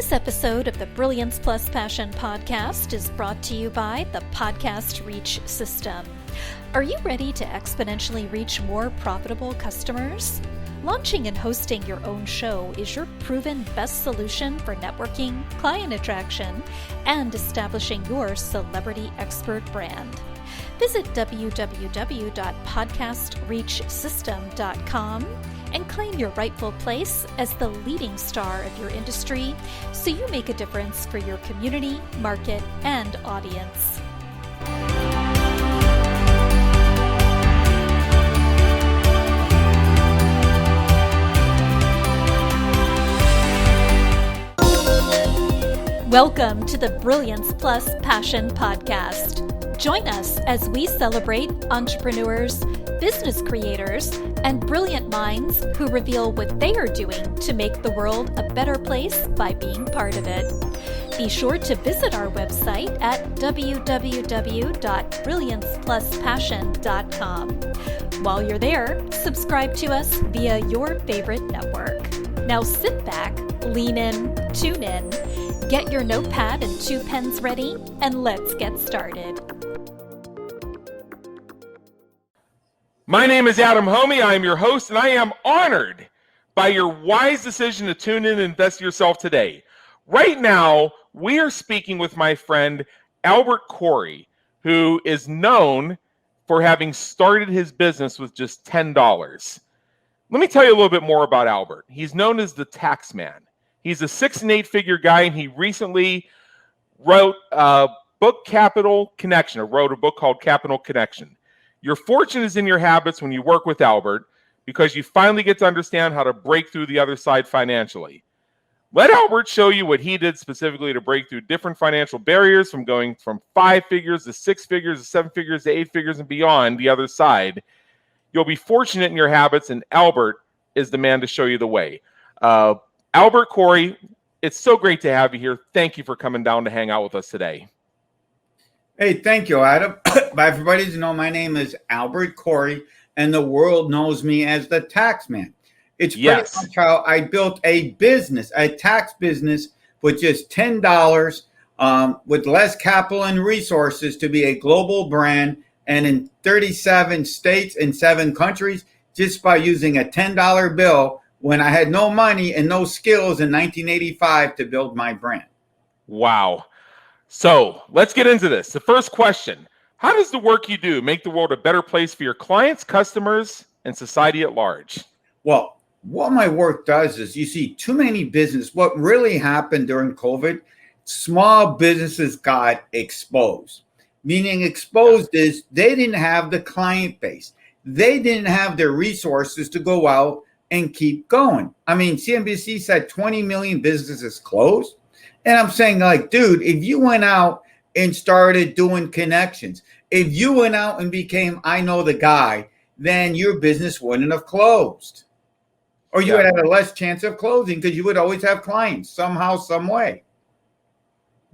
This episode of the Brilliance Plus Passion podcast is brought to you by the Podcast Reach System. Are you ready to exponentially reach more profitable customers? Launching and hosting your own show is your proven best solution for networking, client attraction, and establishing your celebrity expert brand. Visit www.podcastreachsystem.com and claim your rightful place as the leading star of your industry so you make a difference for your community, market, and audience. Welcome to the Brilliance Plus Passion podcast. Join us as we celebrate entrepreneurs, business creators, and brilliant minds who reveal what they are doing to make the world a better place by being part of it. Be sure to visit our website at www.brilliancepluspassion.com. While you're there, subscribe to us via your favorite network. Now sit back, lean in, tune in, get your notepad and 2 pens ready, and let's get started. My name is Adam Homey. I am your host, and I am honored by your wise decision to tune in and invest in yourself today. Right now, we are speaking with my friend Albert Corey, who is known for having started his business with just $10. Let me tell you a little bit more about Albert. He's known as the Taxman. He's a 6 and 8 figure guy, and he recently wrote a book called Capital Connection. Your fortune is in your habits when you work with Albert, because you finally get to understand how to break through the other side financially. Let Albert show you what he did specifically to break through different financial barriers, from going from 5 figures to 6 figures to 7 figures to 8 figures and beyond the other side. You'll be fortunate in your habits, and Albert is the man to show you the way. Albert Corey, it's so great to have you here. Thank you for coming down to hang out with us today. Hey, thank you, Adam. By everybody to know, my name is Albert Corey, and the world knows me as the Taxman. It's pretty much how I built a business, a tax business, with just $10, with less capital and resources, to be a global brand, and in 37 states and 7 countries, just by using a $10 bill when I had no money and no skills in 1985 to build my brand. Wow. So let's get into this. The first question: how does the work you do make the world a better place for your clients, customers, and society at large? Well, what my work does is, you see too many businesses. What really happened during COVID, small businesses got exposed. Meaning exposed is they didn't have the client base. They didn't have the resources to go out and keep going. I mean, CNBC said 20 million businesses closed. And I'm saying, like, dude, if you went out and started doing connections, if you went out and became I know the guy, then your business wouldn't have closed. Or you would have a less chance of closing, because you would always have clients somehow, some way.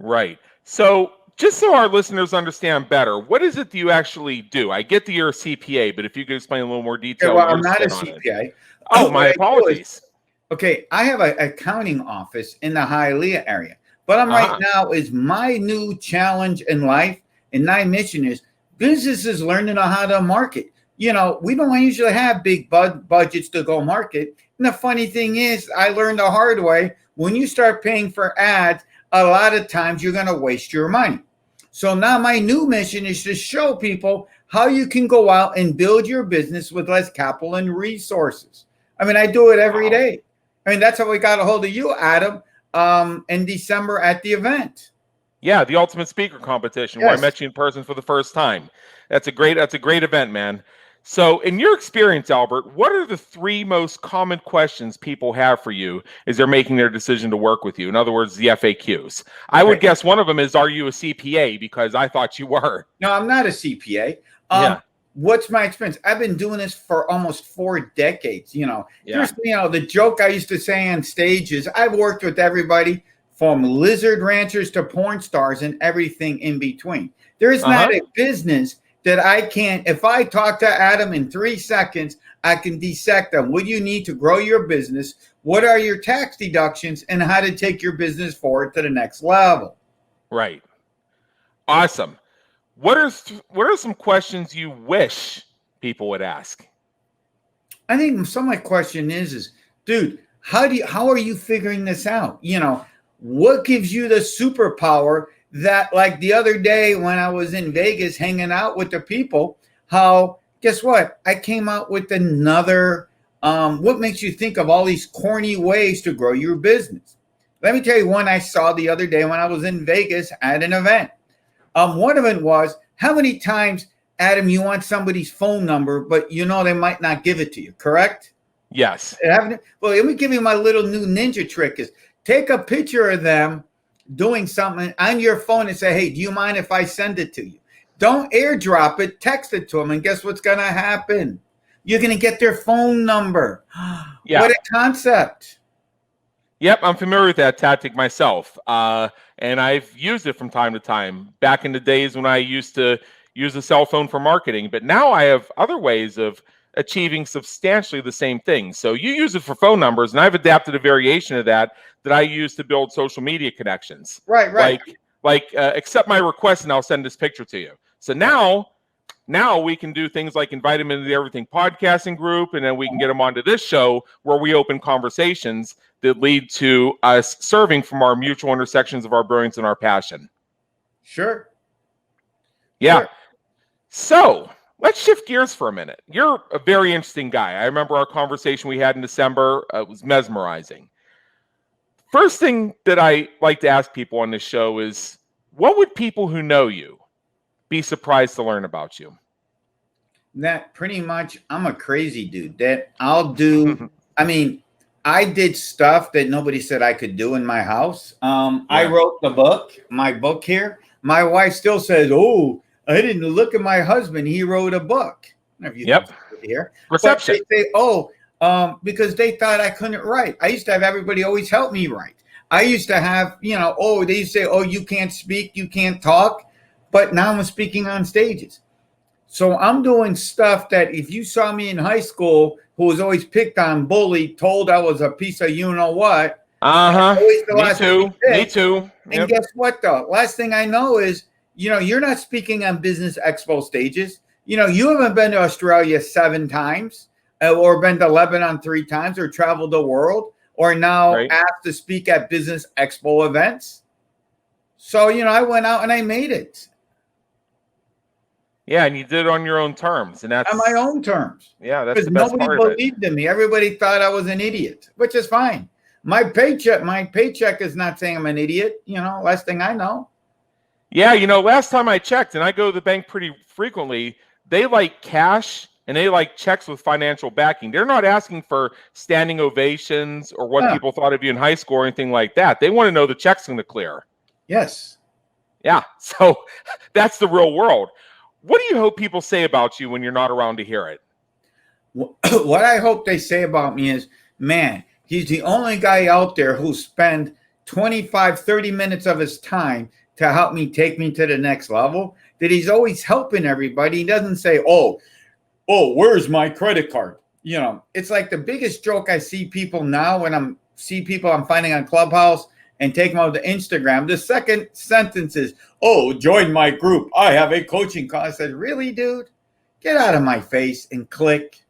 Right. So just so our listeners understand better, what is it that you actually do? I get that you're a CPA, but if you could explain a little more detail. Yeah, well, I'm not a CPA. Oh, my apologies. Okay, I have an accounting office in the Hialeah area. But I'm right now is my new challenge in life, and my mission is businesses learn to know how to market. You know, we don't usually have big budgets to go market. And the funny thing is, I learned the hard way, when you start paying for ads, a lot of times you're going to waste your money. So now my new mission is to show people how you can go out and build your business with less capital and resources. I mean, I do it every day. I mean, that's how we got a hold of you, Adam, in December at the event. Yeah, the Ultimate Speaker Competition, where I met you in person for the first time. That's a great event, man. So in your experience, Albert, what are the 3 most common questions people have for you as they're making their decision to work with you? In other words, the FAQs. I would guess one of them is, are you a CPA? Because I thought you were. No, I'm not a CPA. What's my experience? I've been doing this for almost 4 decades. There's, the joke I used to say on stage is, I've worked with everybody from lizard ranchers to porn stars and everything in between. There is not a business that I can't, if I talk to Adam in 3 seconds, I can dissect them. What do you need to grow your business? What are your tax deductions, and how to take your business forward to the next level? Right. Awesome. What are some questions you wish people would ask? I think some of my question is, dude, how are you figuring this out? What gives you the superpower that, like the other day when I was in Vegas hanging out with the people, guess what? I came out with another, what makes you think of all these corny ways to grow your business? Let me tell you one I saw the other day when I was in Vegas at an event. One of it was, how many times, Adam, you want somebody's phone number, but they might not give it to you, correct? Yes. Well, let me give you my little new ninja trick is take a picture of them doing something on your phone and say, hey, do you mind if I send it to you? Don't airdrop it, text it to them, and guess what's going to happen? You're going to get their phone number. Yeah. What a concept. Yep, I'm familiar with that tactic myself, and I've used it from time to time. Back in the days when I used to use a cell phone for marketing, but now I have other ways of achieving substantially the same thing. So you use it for phone numbers, and I've adapted a variation of that I use to build social media connections. Right. Like accept my request, and I'll send this picture to you. So now we can do things like invite them into the Everything Podcasting group, and then we can get them onto this show where we open conversations that lead to us serving from our mutual intersections of our brilliance and our passion. Sure. Yeah. Sure. So let's shift gears for a minute. You're a very interesting guy. I remember our conversation we had in December. It was mesmerizing. First thing that I like to ask people on this show is, what would people who know you be surprised to learn about you? That pretty much, I'm a crazy dude that I'll do. I did stuff that nobody said I could do in my house. I wrote my book here. My wife still says, oh, I didn't look at my husband. He wrote a book. Yep. Here. Reception. But they say, because they thought I couldn't write. I used to have everybody always help me write. I used to have, they used to say, oh, you can't speak, you can't talk. But now I'm speaking on stages. So I'm doing stuff that if you saw me in high school, who was always picked on, bullied, told I was a piece of you-know-what. Me too. Yep. And guess what, though? Last thing I know is, you're not speaking on business expo stages. You haven't been to Australia 7 times or been to Lebanon 3 times or traveled the world or now asked to speak at business expo events. So, I went out and I made it. Yeah, and you did it on your own terms, and that's on my own terms. Yeah, that's the best part of it. Nobody believed in me. Everybody thought I was an idiot, which is fine. My paycheck is not saying I'm an idiot. Last thing I know. Yeah, last time I checked, and I go to the bank pretty frequently, they like cash and they like checks with financial backing. They're not asking for standing ovations or what people thought of you in high school or anything like that. They want to know the check's going to clear. Yes. Yeah, so that's the real world. What do you hope people say about you when you're not around to hear it? What I hope they say about me is, man, he's the only guy out there who spend 25, 30 minutes of his time to help me take me to the next level, that he's always helping everybody. He doesn't say, oh, where's my credit card? It's like the biggest joke I see people now when I'm finding on Clubhouse and take them out to Instagram. The second sentence is, oh, join my group. I have a coaching call. I said, really, dude? Get out of my face and click.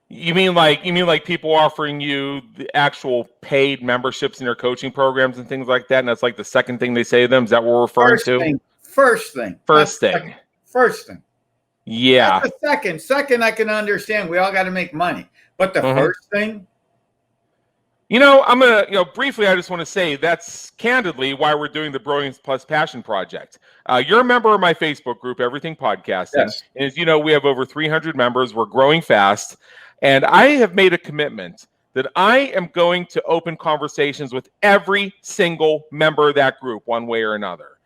You mean like people offering you the actual paid memberships in their coaching programs and things like that? And that's like the second thing they say to them? Is that what we're referring to? First thing. First thing. Yeah. That's the second. Second, I can understand. We all got to make money. But the first thing? I'm going to, briefly, I just want to say that's candidly why we're doing the Brilliance Plus Passion Project. You're a member of my Facebook group, Everything Podcasting. Yes. And as you know, we have over 300 members. We're growing fast. And I have made a commitment that I am going to open conversations with every single member of that group one way or another.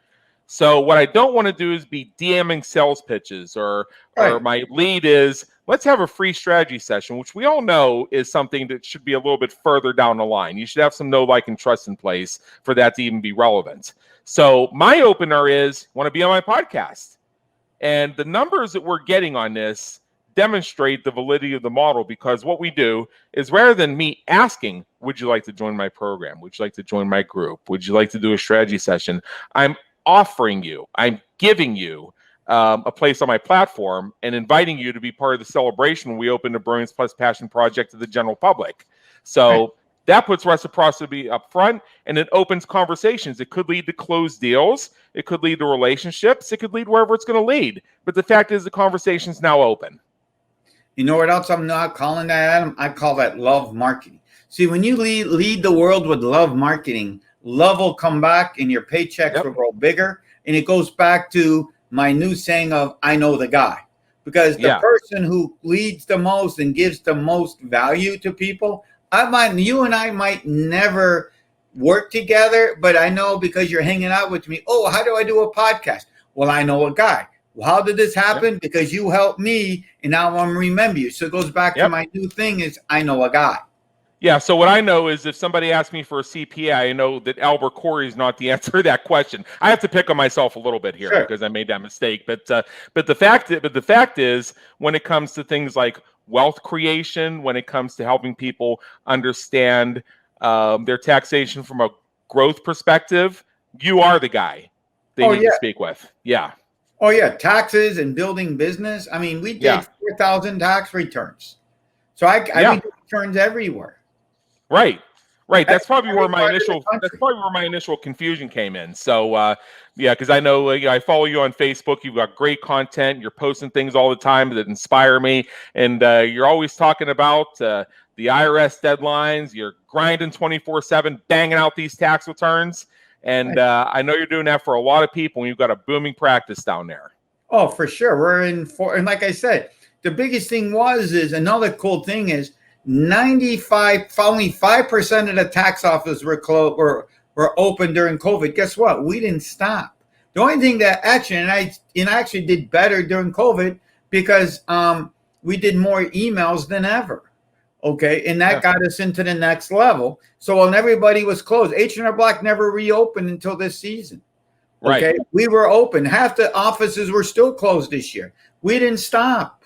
So what I don't want to do is be DMing sales pitches or my lead is, let's have a free strategy session, which we all know is something that should be a little bit further down the line. You should have some know, like, and trust in place for that to even be relevant. So my opener is, want to be on my podcast? And the numbers that we're getting on this demonstrate the validity of the model, because what we do is, rather than me asking, would you like to join my program? Would you like to join my group? Would you like to do a strategy session? I'm offering you, I'm giving you a place on my platform and inviting you to be part of the celebration when we open the Brilliance Plus Passion Project to the general public. So that puts reciprocity up front, and it opens conversations. It could lead to closed deals. It could lead to relationships. It could lead wherever it's going to lead. But the fact is, the conversation's now open. You know what else I'm not calling that, Adam? I call that love marketing. See, when you lead the world with love marketing, love will come back and your paychecks will grow bigger. And it goes back to my new saying of, I know the guy. Because the person who leads the most and gives the most value to people, you and I might never work together, but I know because you're hanging out with me. Oh, how do I do a podcast? Well, I know a guy. Well, how did this happen? Because you helped me, and now I'm remember you. So it goes back to my new thing is, I know a guy. Yeah, so what I know is if somebody asks me for a CPA, I know that Albert Corey is not the answer to that question. I have to pick on myself a little bit here because I made that mistake. But the fact is, when it comes to things like wealth creation, when it comes to helping people understand their taxation from a growth perspective, you are the guy they need to speak with. Yeah. Oh yeah, taxes and building business. I mean, we did 4,000 tax returns, so I do returns everywhere. Right. That's probably where my initial confusion came in. So because I know I follow you on Facebook. You've got great content. You're posting things all the time that inspire me, and you're always talking about the IRS deadlines. You're grinding 24/7, banging out these tax returns, and I know you're doing that for a lot of people. And you've got a booming practice down there. Oh, for sure. We're in and like I said, the biggest thing is another cool thing is. Only 5% of the tax offices were open during COVID. Guess what? We didn't stop. The only thing that I actually did better during COVID because we did more emails than ever. Okay, and that got us into the next level. So when everybody was closed, H&R Block never reopened until this season. Okay, we were open. Half the offices were still closed this year. We didn't stop.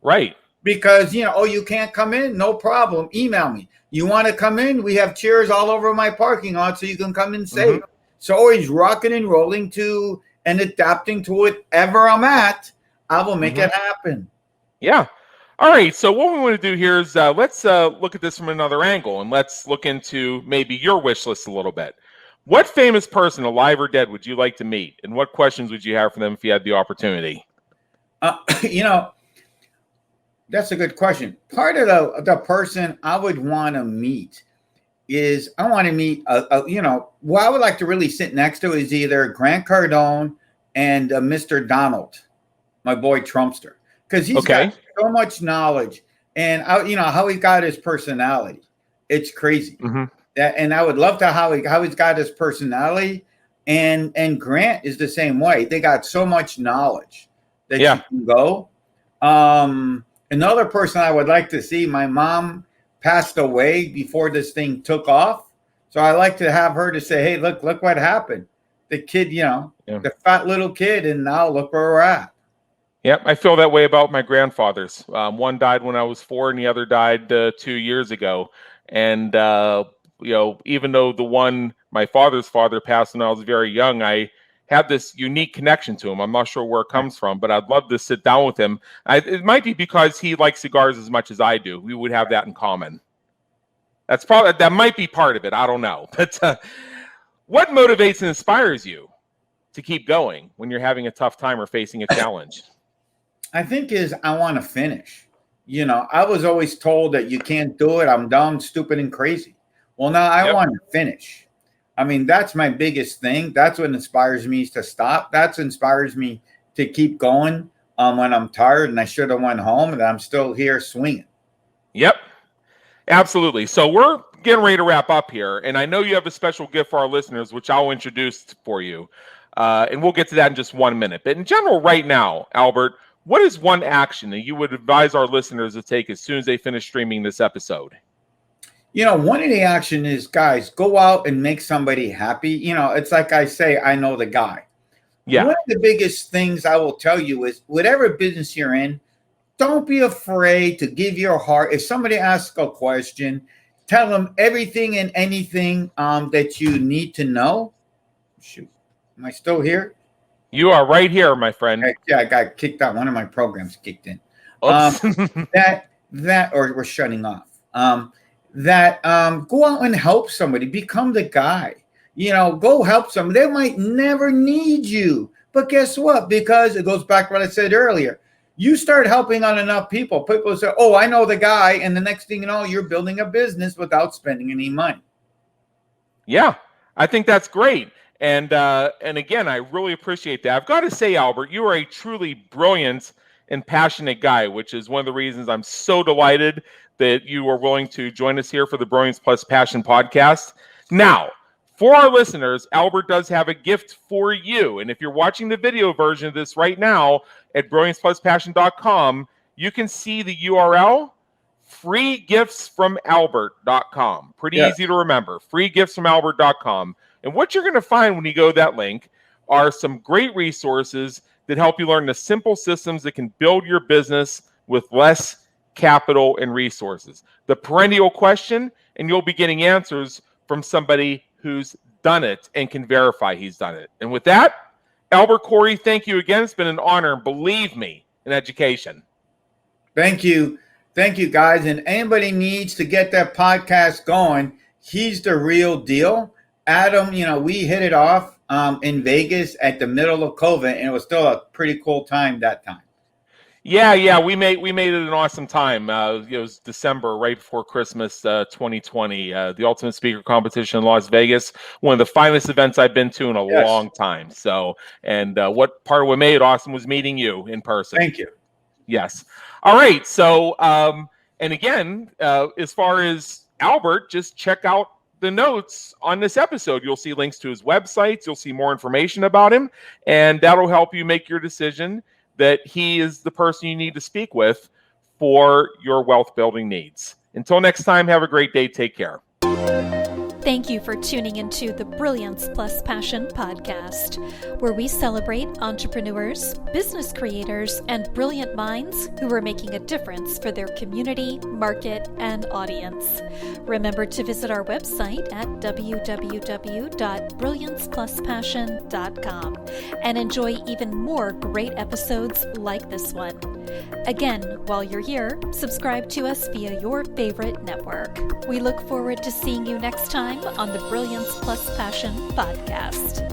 Right. Because, you can't come in, no problem. Email me. You want to come in? We have chairs all over my parking lot so you can come and save. So always rocking and rolling to and adapting to whatever I'm at. I will make it happen. Yeah. All right. So what we want to do here is let's look at this from another angle, and let's look into maybe your wish list a little bit. What famous person, alive or dead, would you like to meet? And what questions would you have for them if you had the opportunity? That's a good question. Part of the person I would want to meet is I want to meet, what I would like to really sit next to is either Grant Cardone and Mr. Donald, my boy Trumpster, because he's got so much knowledge and how he got his personality. It's crazy. And I would love to how he's got his personality, and Grant is the same way. They got so much knowledge that you can go. Another person I would like to see, my mom passed away before this thing took off. So I like to have her to say, hey, look what happened. The kid, the fat little kid, and now look where we're at. Yep, I feel that way about my grandfathers. One died when I was 4 and the other died 2 years ago. And, even though my father's father passed when I was very young, I have this unique connection to him. I'm not sure where it comes from, but I'd love to sit down with him. It might be because he likes cigars as much as I do. We would have that in common. That might be part of it. I don't know. But what motivates and inspires you to keep going when you're having a tough time or facing a challenge? I think I want to finish. I was always told that you can't do it. I'm dumb, stupid, and crazy. Well, now I want to finish. I mean, that's my biggest thing. That's what inspires me to stop. That inspires me to keep going when I'm tired and I should have went home, and I'm still here swinging. Yep, absolutely. So we're getting ready to wrap up here, and I know you have a special gift for our listeners, which I'll introduce for you, and we'll get to that in just 1 minute. But in general, right now, Albert, what is one action that you would advise our listeners to take as soon as they finish streaming this episode? One of the action is, guys, go out and make somebody happy. It's like I say, I know the guy. Yeah. One of the biggest things I will tell you is whatever business you're in, don't be afraid to give your heart. If somebody asks a question, tell them everything and anything that you need to know. Shoot, am I still here? You are right here, my friend. Yeah, I got kicked out. One of my programs kicked in. Oops. Or we're shutting off. Go out and help somebody. Become the guy. Go help somebody. They might never need you, but guess what? Because it goes back to what I said earlier. You start helping on enough people. People say, "Oh, I know the guy," and the next thing you know, you're building a business without spending any money. Yeah, I think that's great. And again, I really appreciate that. I've got to say, Albert, you are a truly brilliant and passionate guy, which is one of the reasons I'm so delighted that you are willing to join us here for the Brilliance Plus Passion podcast. Now, for our listeners, Albert does have a gift for you. And if you're watching the video version of this right now at brilliancepluspassion.com, you can see the URL, freegiftsfromalbert.com. Pretty easy to remember, freegiftsfromalbert.com. And what you're going to find when you go to that link are some great resources that help you learn the simple systems that can build your business with less capital and resources. The perennial question, and you'll be getting answers from somebody who's done it and can verify he's done it. And with that, Albert Corey, thank you again. It's been an honor, believe me, in education. Thank you. Thank you, guys. And anybody needs to get that podcast going, he's the real deal. Adam, we hit it off in Vegas at the middle of COVID, and it was still a pretty cool time that time. Yeah, we made it an awesome time. It was December, right before Christmas, 2020. The Ultimate Speaker Competition in Las Vegas, one of the finest events I've been to in a long time. So, and what part of what made it awesome was meeting you in person. Thank you. Yes. All right. So, and again, as far as Albert, just check out the notes on this episode. You'll see links to his websites. You'll see more information about him, and that'll help you make your decision that he is the person you need to speak with for your wealth building needs. Until next time, have a great day. Take care. Thank you for tuning into the Brilliance Plus Passion podcast, where we celebrate entrepreneurs, business creators, and brilliant minds who are making a difference for their community, market, and audience. Remember to visit our website at www.brilliancepluspassion.com and enjoy even more great episodes like this one. Again, while you're here, subscribe to us via your favorite network. We look forward to seeing you next time on the Brilliance Plus Passion podcast.